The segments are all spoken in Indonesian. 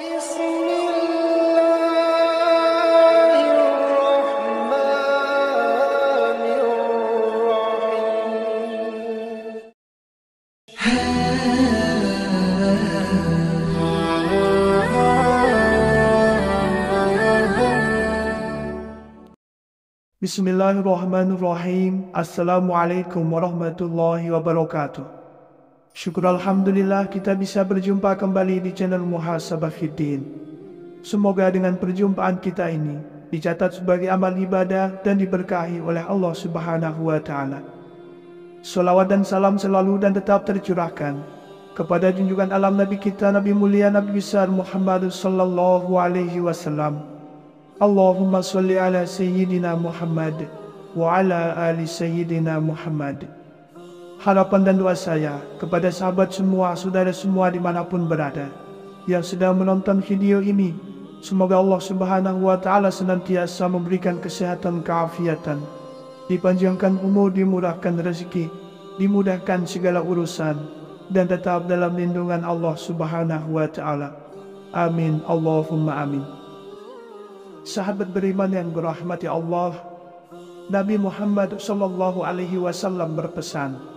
Bismillahirrahmanirrahim. Bismillahirrahmanirrahim. Assalamualaikum warahmatullahi wabarakatuh. Syukur Alhamdulillah kita bisa berjumpa kembali di channel Muhasabah Fiddin. Semoga dengan perjumpaan kita ini dicatat sebagai amal ibadah dan diberkahi oleh Allah Subhanahu wa Ta'ala. Salawat dan salam selalu dan tetap tercurahkan kepada junjungan alam Nabi kita, Nabi mulia, Nabi besar Muhammad sallallahu alaihi wasallam. Allahumma salli ala Sayyidina Muhammad wa ala ali Sayyidina Muhammad. Harapan dan doa saya kepada sahabat semua, saudara semua dimanapun berada yang sedang menonton video ini, semoga Allah Subhanahu wa Ta'ala senantiasa memberikan kesehatan, keafiatan, dipanjangkan umur, dimurahkan rezeki, dimudahkan segala urusan, dan tetap dalam lindungan Allah Subhanahu wa Ta'ala. Amin, Allahumma amin. Sahabat beriman yang dirahmati Allah, Nabi Muhammad sallallahu alaihi wasallam berpesan,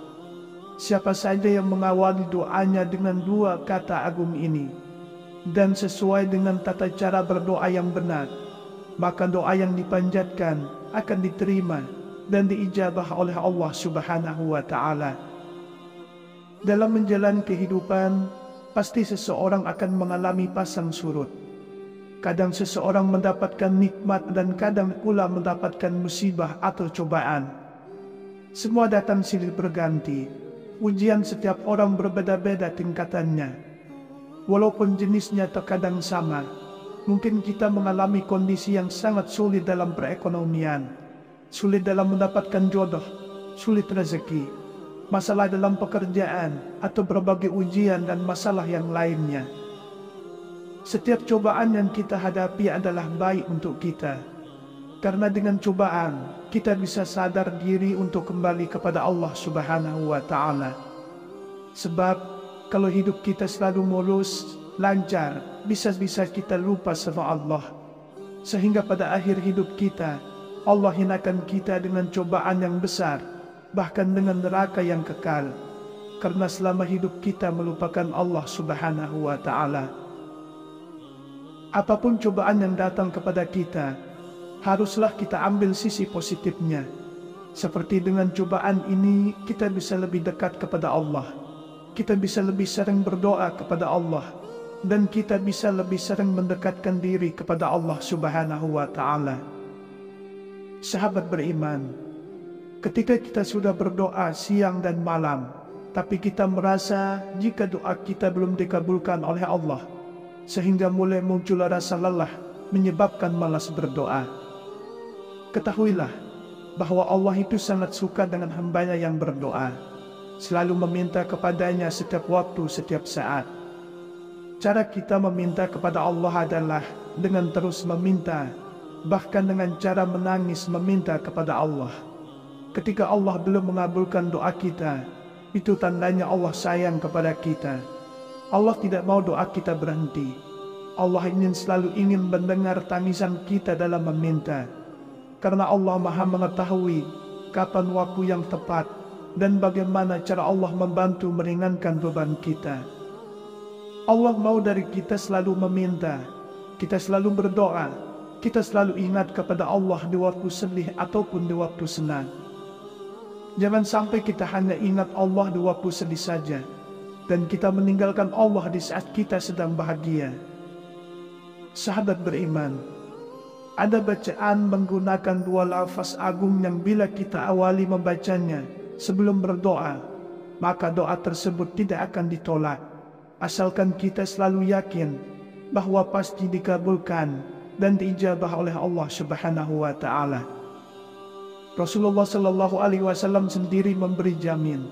siapa saja yang mengawali doanya dengan dua kata agung ini dan sesuai dengan tata cara berdoa yang benar, maka doa yang dipanjatkan akan diterima dan diijabah oleh Allah Subhanahu wa Ta'ala. Dalam menjalani kehidupan, pasti seseorang akan mengalami pasang surut. Kadang seseorang mendapatkan nikmat dan kadang pula mendapatkan musibah atau cobaan. Semua datang silih berganti. Ujian setiap orang berbeda-beda tingkatannya. Walaupun jenisnya terkadang sama, mungkin kita mengalami kondisi yang sangat sulit dalam perekonomian, sulit dalam mendapatkan jodoh, sulit rezeki, masalah dalam pekerjaan, atau berbagai ujian dan masalah yang lainnya. Setiap cobaan yang kita hadapi adalah baik untuk kita, karena dengan cobaan kita bisa sadar diri untuk kembali kepada Allah Subhanahu wa Ta'ala. Sebab kalau hidup kita selalu mulus, lancar, bisa-bisa kita lupa sama Allah, sehingga pada akhir hidup kita Allah hinakan kita dengan cobaan yang besar, bahkan dengan neraka yang kekal, karena selama hidup kita melupakan Allah Subhanahu wa Ta'ala. Apapun cobaan yang datang kepada kita, haruslah kita ambil sisi positifnya. Seperti dengan cobaan ini, kita bisa lebih dekat kepada Allah. Kita bisa lebih sering berdoa kepada Allah. Dan kita bisa lebih sering mendekatkan diri kepada Allah Subhanahu wa Ta'ala. Sahabat beriman, ketika kita sudah berdoa siang dan malam, tapi kita merasa jika doa kita belum dikabulkan oleh Allah, sehingga mulai muncul rasa lelah menyebabkan malas berdoa. Ketahuilah bahwa Allah itu sangat suka dengan hambanya yang berdoa, selalu meminta kepadanya setiap waktu, setiap saat. Cara kita meminta kepada Allah adalah dengan terus meminta, bahkan dengan cara menangis meminta kepada Allah. Ketika Allah belum mengabulkan doa kita, itu tandanya Allah sayang kepada kita. Allah tidak mau doa kita berhenti. Allah selalu ingin mendengar tangisan kita dalam meminta. Karena Allah Maha mengetahui kapan waktu yang tepat dan bagaimana cara Allah membantu meringankan beban kita. Allah mau dari kita selalu meminta, kita selalu berdoa, kita selalu ingat kepada Allah di waktu sedih ataupun di waktu senang. Jangan sampai kita hanya ingat Allah di waktu sedih saja, dan kita meninggalkan Allah di saat kita sedang bahagia. Sahabat beriman, ada bacaan menggunakan dua lafaz agung yang bila kita awali membacanya sebelum berdoa, maka doa tersebut tidak akan ditolak, asalkan kita selalu yakin bahwa pasti dikabulkan dan diijabah oleh Allah Subhanahu wa Ta'ala. Rasulullah Sallallahu Alaihi Wasallam sendiri memberi jamin,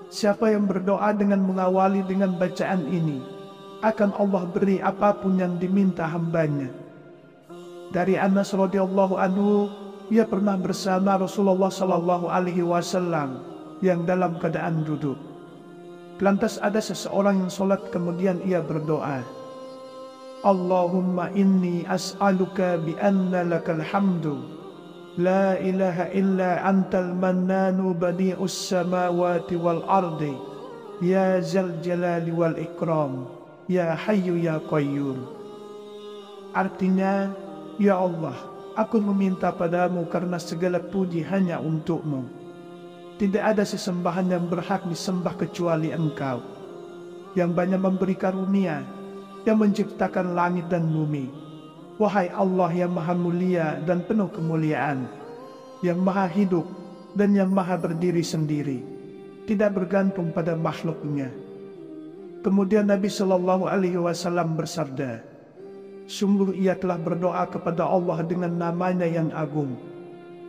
siapa yang berdoa dengan mengawali dengan bacaan ini, akan Allah beri apapun yang diminta hambanya. Dari Anas radhiyallahu anhu, ia pernah bersama Rasulullah Sallallahu Alaihi Wasallam yang dalam keadaan duduk. Lantas ada seseorang yang sholat kemudian ia berdoa, Allahumma inni as'aluka bi anna lakal hamdu la ilaha illa antal mannanu badi'us samawati wal ardi ya zal jalali wal ikram ya hayyu ya qayyum. Artinya, ya Allah, aku meminta padamu karena segala puji hanya untukmu. Tidak ada sesembahan yang berhak disembah kecuali Engkau, yang banyak memberi karunia, yang menciptakan langit dan bumi. Wahai Allah yang maha mulia dan penuh kemuliaan, yang maha hidup dan yang maha berdiri sendiri, tidak bergantung pada makhluknya. Kemudian Nabi SAW bersabda, sungguh ia telah berdoa kepada Allah dengan namanya yang agung,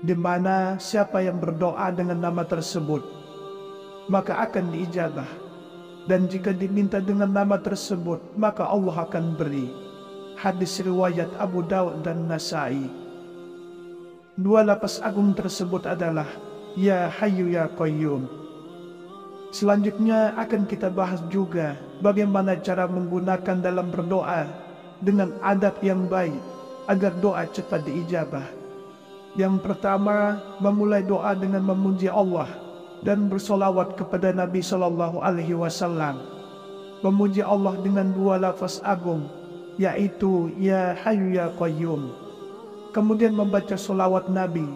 di mana siapa yang berdoa dengan nama tersebut, maka akan diijabah. Dan jika diminta dengan nama tersebut, maka Allah akan beri. Hadis riwayat Abu Daud dan Nasai. Dua lafaz agung tersebut adalah Ya Hayyu Ya Qayyum. Selanjutnya akan kita bahas juga bagaimana cara menggunakan dalam berdoa dengan adab yang baik agar doa cepat diijabah. Yang pertama, memulai doa dengan memuji Allah dan bersolawat kepada Nabi SAW. Memuji Allah dengan dua lafaz agung, yaitu Ya Hayyu Ya Qayyum. Kemudian membaca solawat Nabi,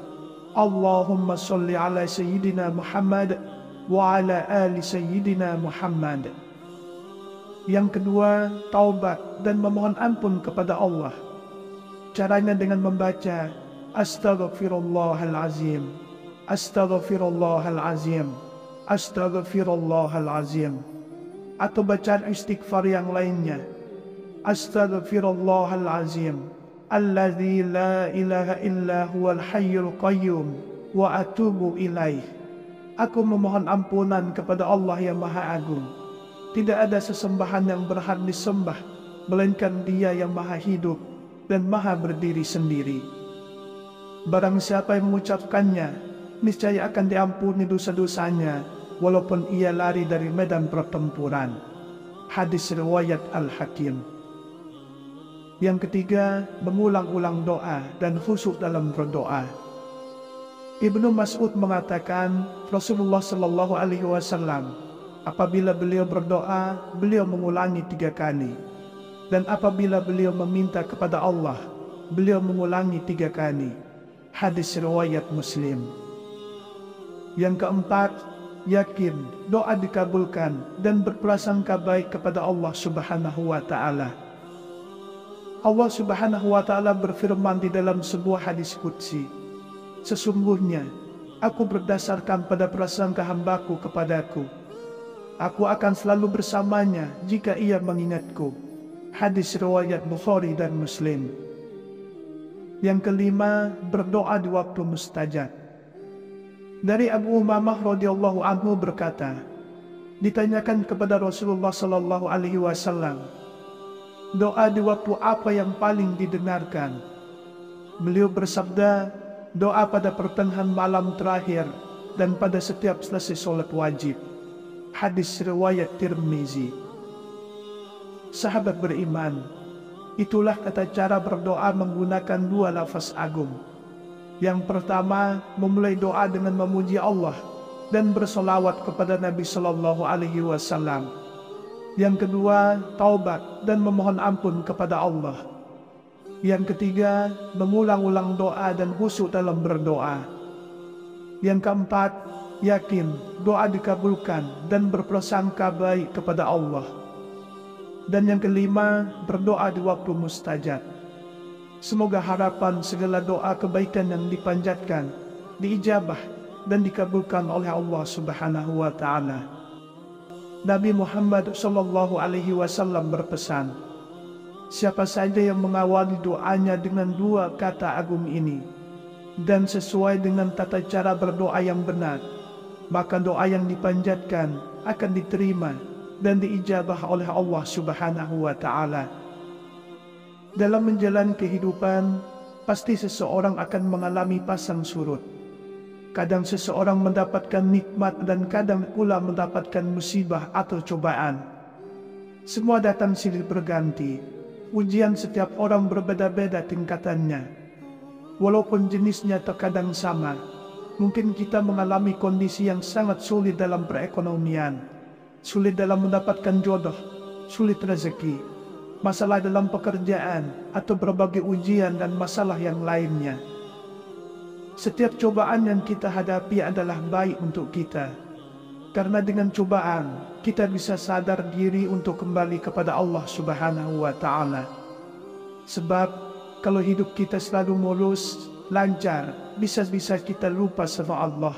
Allahumma sholli ala Sayyidina Muhammad wa ala ali Sayyidina Muhammad. Yang kedua, taubat dan memohon ampun kepada Allah. Caranya dengan membaca Astaghfirullahalazim, Astaghfirullahalazim, Astaghfirullahalazim, atau bacaan istighfar yang lainnya. Astaghfirullahalazim, alladzi la ilaha illa huwal hayyul qayyum wa atubu ilaih. Aku memohon ampunan kepada Allah yang Maha Agung. Tidak ada sesembahan yang berhak disembah, melainkan Dia yang maha hidup dan maha berdiri sendiri. Barang siapa yang mengucapkannya, niscaya akan diampuni dosa-dosanya, walaupun ia lari dari medan pertempuran. Hadis riwayat Al-Hakim. Yang ketiga, mengulang-ulang doa dan khusyuk dalam berdoa. Ibnu Mas'ud mengatakan, Rasulullah SAW apabila beliau berdoa, beliau mengulangi 3 kali. Dan apabila beliau meminta kepada Allah, beliau mengulangi 3 kali. Hadis riwayat Muslim. Yang keempat, yakin doa dikabulkan dan berprasangka baik kepada Allah Subhanahu wa Ta'ala. Allah Subhanahu wa Ta'ala berfirman di dalam sebuah hadis qudsi, sesungguhnya aku berdasarkan pada prasangka hambaku kepadaku. Aku akan selalu bersamanya jika ia mengingatku. Hadis riwayat Bukhari dan Muslim. Yang kelima, berdoa di waktu mustajab. Dari Abu Umamah radhiyallahu anhu berkata, ditanyakan kepada Rasulullah SAW, doa di waktu apa yang paling didengarkan? Beliau bersabda, doa pada pertengahan malam terakhir dan pada setiap selesai sholat wajib. Hadis riwayat Tirmizi. Sahabat beriman, itulah tata cara berdoa menggunakan 2 lafaz agung. Yang pertama, memulai doa dengan memuji Allah dan bersolawat kepada Nabi SAW. Yang kedua, taubat dan memohon ampun kepada Allah. Yang ketiga, mengulang-ulang doa dan khusyuk dalam berdoa. Yang keempat, yakin doa dikabulkan dan berprasangka baik kepada Allah. Dan yang kelima, berdoa di waktu mustajab. Semoga harapan segala doa kebaikan yang dipanjatkan diijabah dan dikabulkan oleh Allah Subhanahu wa Ta'ala. Nabi Muhammad SAW berpesan, siapa saja yang mengawali doanya dengan 2 kata agung ini dan sesuai dengan tata cara berdoa yang benar, maka doa yang dipanjatkan akan diterima dan diijabah oleh Allah Subhanahu wa Ta'ala. Dalam menjalani kehidupan, pasti seseorang akan mengalami pasang surut. Kadang seseorang mendapatkan nikmat dan kadang pula mendapatkan musibah atau cobaan. Semua datang silih berganti, Ujian setiap orang berbeda-beda tingkatannya. Walaupun jenisnya terkadang sama, mungkin kita mengalami kondisi yang sangat sulit dalam perekonomian, sulit dalam mendapatkan jodoh, sulit rezeki, masalah dalam pekerjaan, atau berbagai ujian dan masalah yang lainnya. Setiap cobaan yang kita hadapi adalah baik untuk kita, karena dengan cobaan kita bisa sadar diri untuk kembali kepada Allah Subhanahu wa Ta'ala. Sebab kalau hidup kita selalu mulus, lancar, bisa-bisa kita lupa sama Allah,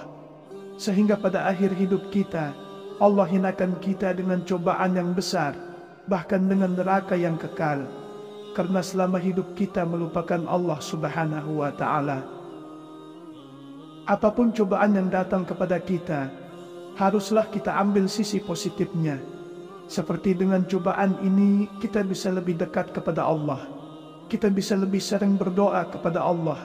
sehingga pada akhir hidup kita Allah hinakan kita dengan cobaan yang besar, bahkan dengan neraka yang kekal, karena selama hidup kita melupakan Allah Subhanahu wa Ta'ala. Apapun cobaan yang datang kepada kita, haruslah kita ambil sisi positifnya. Seperti dengan cobaan ini, kita bisa lebih dekat kepada Allah, kita bisa lebih sering berdoa kepada Allah,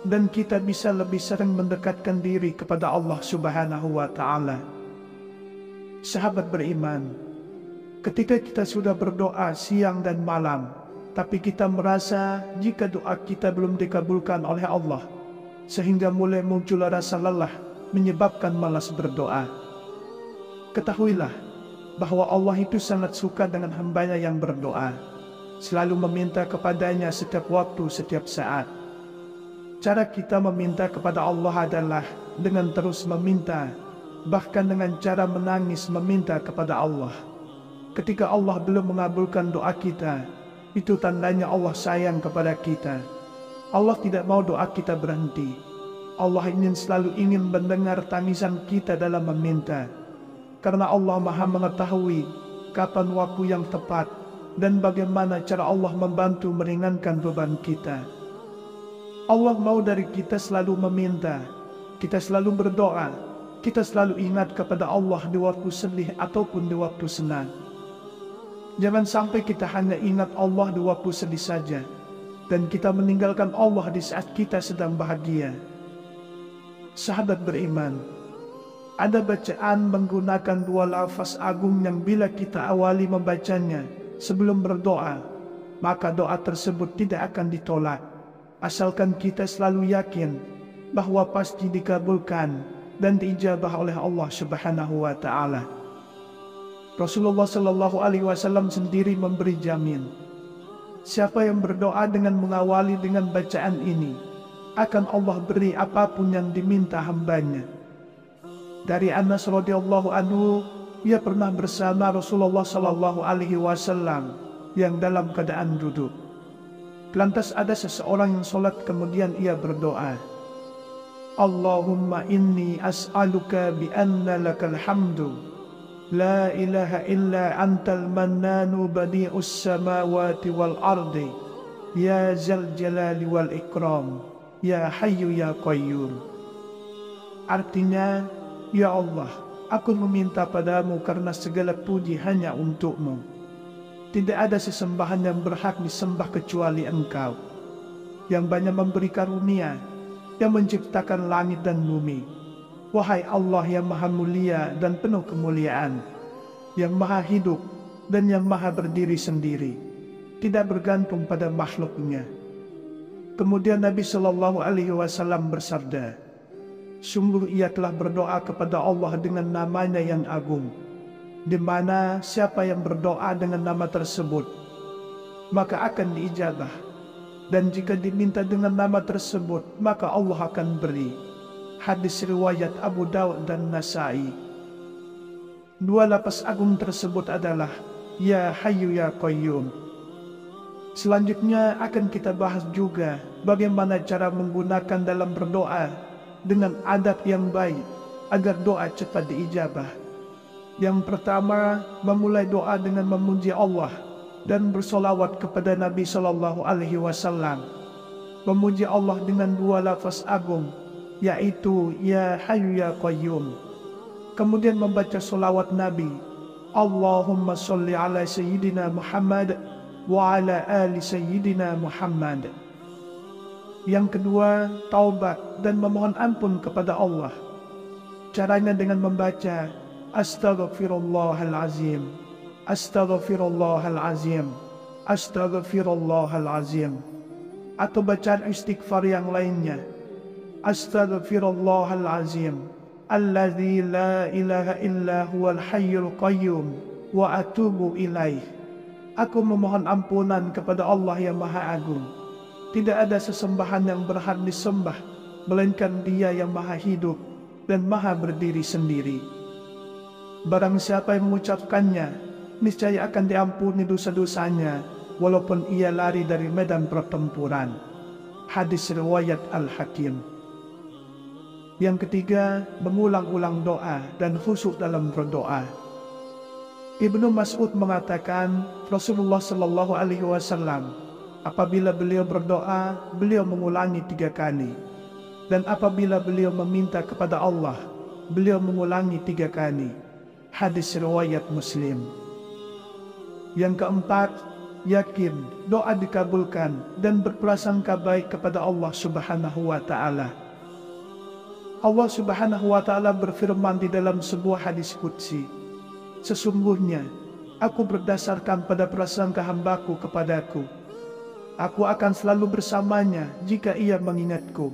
dan kita bisa lebih sering mendekatkan diri kepada Allah Subhanahu wa Ta'ala. Sahabat beriman, ketika kita sudah berdoa siang dan malam, tapi kita merasa jika doa kita belum dikabulkan oleh Allah, sehingga mulai muncul rasa lelah menyebabkan malas berdoa, ketahuilah bahwa Allah itu sangat suka dengan hambanya yang berdoa, selalu meminta kepadanya setiap waktu, setiap saat. Cara kita meminta kepada Allah adalah dengan terus meminta, bahkan dengan cara menangis meminta kepada Allah. Ketika Allah belum mengabulkan doa kita, itu tandanya Allah sayang kepada kita. Allah tidak mau doa kita berhenti. Allah selalu ingin mendengar tangisan kita dalam meminta, karena Allah Maha mengetahui kapan waktu yang tepat dan bagaimana cara Allah membantu meringankan beban kita. Allah mau dari kita selalu meminta, kita selalu berdoa, kita selalu ingat kepada Allah di waktu sedih ataupun di waktu senang. Jangan sampai kita hanya ingat Allah di waktu sedih saja, dan kita meninggalkan Allah di saat kita sedang bahagia. Sahabat beriman, ada bacaan menggunakan dua lafaz agung yang bila kita awali membacanya sebelum berdoa, maka doa tersebut tidak akan ditolak, asalkan kita selalu yakin bahwa pasti dikabulkan dan diijabah oleh Allah Subhanahu wa Ta'ala. Rasulullah Shallallahu Alaihi Wasallam sendiri memberi jamin, siapa yang berdoa dengan mengawali dengan bacaan ini, akan Allah beri apapun yang diminta hambanya. Dari Anas radhiyallahu anhu, ia pernah bersama Rasulullah Shallallahu Alaihi Wasallam yang dalam keadaan duduk. Lantas ada seseorang yang sholat, kemudian ia berdoa, Allahumma inni as'aluka bi anna lakal hamdu, la ilaha illa antal mannanu badi'us samawati wal ardi, ya zal jalali wal ikram, ya hayyu ya qayyum. Artinya, ya Allah, aku meminta padamu karena segala puji hanya untukmu. Tidak ada sesembahan yang berhak disembah kecuali Engkau, yang banyak memberi karunia, yang menciptakan langit dan bumi. Wahai Allah yang maha mulia dan penuh kemuliaan, yang maha hidup dan yang maha berdiri sendiri, tidak bergantung pada makhluknya. Kemudian Nabi Shallallahu Alaihi Wasallam bersabda, sungguh ia telah berdoa kepada Allah dengan namanya yang agung, di mana siapa yang berdoa dengan nama tersebut, maka akan diijabah. Dan jika diminta dengan nama tersebut, maka Allah akan beri. Hadis riwayat Abu Daud dan Nasai. Dua lafaz agung tersebut adalah Ya Hayyu Ya Qayyum. Selanjutnya akan kita bahas juga bagaimana cara menggunakan dalam berdoa dengan adab yang baik agar doa cepat diijabah. Yang pertama, memulai doa dengan memuji Allah dan bersolawat kepada Nabi Shallallahu Alaihi Wasallam. Memuji Allah dengan dua lafaz agung, yaitu Ya Hayyu Ya Qayyum. Kemudian membaca solawat Nabi, Allahumma sholli ala Sayyidina Muhammad wa ala ali Sayyidina Muhammad. Yang kedua, taubat dan memohon ampun kepada Allah. Caranya dengan membaca Astaghfirullahalazim, Astaghfirullahalazim, Astaghfirullahalazim. Atau bacaan istighfar yang lainnya, Astaghfirullahalazim, alladzi la ilaha illa huwal hayyul qayyum, wa atubu ilaih. Aku memohon ampunan kepada Allah yang Maha Agung. Tidak ada sesembahan yang berhak disembah, melainkan Dia yang Maha Hidup dan Maha Berdiri sendiri. Barang siapa yang mengucapkannya, niscaya akan diampuni dosa-dosanya, walaupun ia lari dari medan pertempuran. Hadis riwayat Al-Hakim. Yang ketiga, mengulang-ulang doa dan khusyuk dalam berdoa. Ibnu Mas'ud mengatakan, Rasulullah Shallallahu Alaihi Wasallam, apabila beliau berdoa, beliau mengulangi 3 kali, dan apabila beliau meminta kepada Allah, beliau mengulangi 3 kali. Hadis riwayat Muslim. Yang keempat, yakin doa dikabulkan dan berprasangka baik kepada Allah Subhanahu wa Ta'ala. Allah Subhanahu wa Ta'ala berfirman di dalam sebuah hadis qudsi, sesungguhnya aku berdasarkan pada prasangka hambaku kepadaku. Aku akan selalu bersamanya jika ia mengingatku.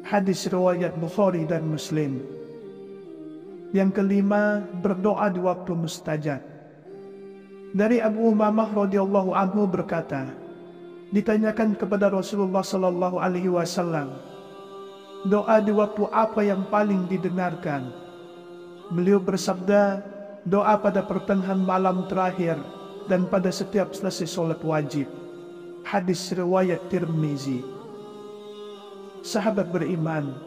Hadis riwayat Bukhari dan Muslim. Yang kelima, berdoa di waktu mustajab. Dari Abu Umamah radhiyallahu anhu berkata, ditanyakan kepada Rasulullah sallallahu alaihi wasallam, doa di waktu apa yang paling didengarkan? Beliau bersabda, doa pada pertengahan malam terakhir dan pada setiap selesai sholat wajib. Hadis riwayat Tirmizi. Sahabat beriman,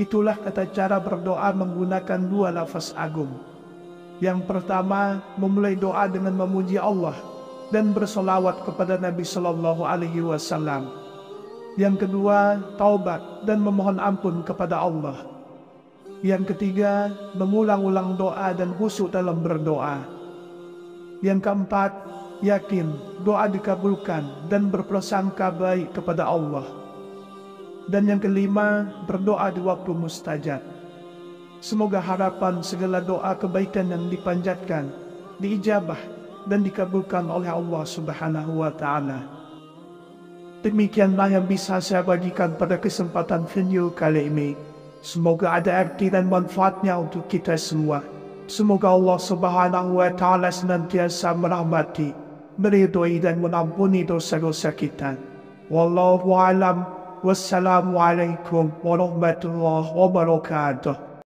itulah tata cara berdoa menggunakan 2 lafaz agung. Yang pertama, memulai doa dengan memuji Allah dan bersolawat kepada Nabi Sallallahu Alaihi Wasallam. Yang kedua, taubat dan memohon ampun kepada Allah. Yang ketiga, mengulang-ulang doa dan khusyuk dalam berdoa. Yang keempat, yakin doa dikabulkan dan berprasangka baik kepada Allah. Dan yang kelima, berdoa di waktu mustajab. Semoga harapan segala doa kebaikan yang dipanjatkan diijabah dan dikabulkan oleh Allah Subhanahu wa Ta'ala. Demikianlah yang bisa saya bagikan pada kesempatan video kali ini. Semoga ada arti dan manfaatnya untuk kita semua. Semoga Allah Subhanahu wa Ta'ala senantiasa merahmati, meridhoi dan mengampuni dosa-dosa kita. Wallahu a'lam. Wassalamualaikum warahmatullahi wabarakatuh.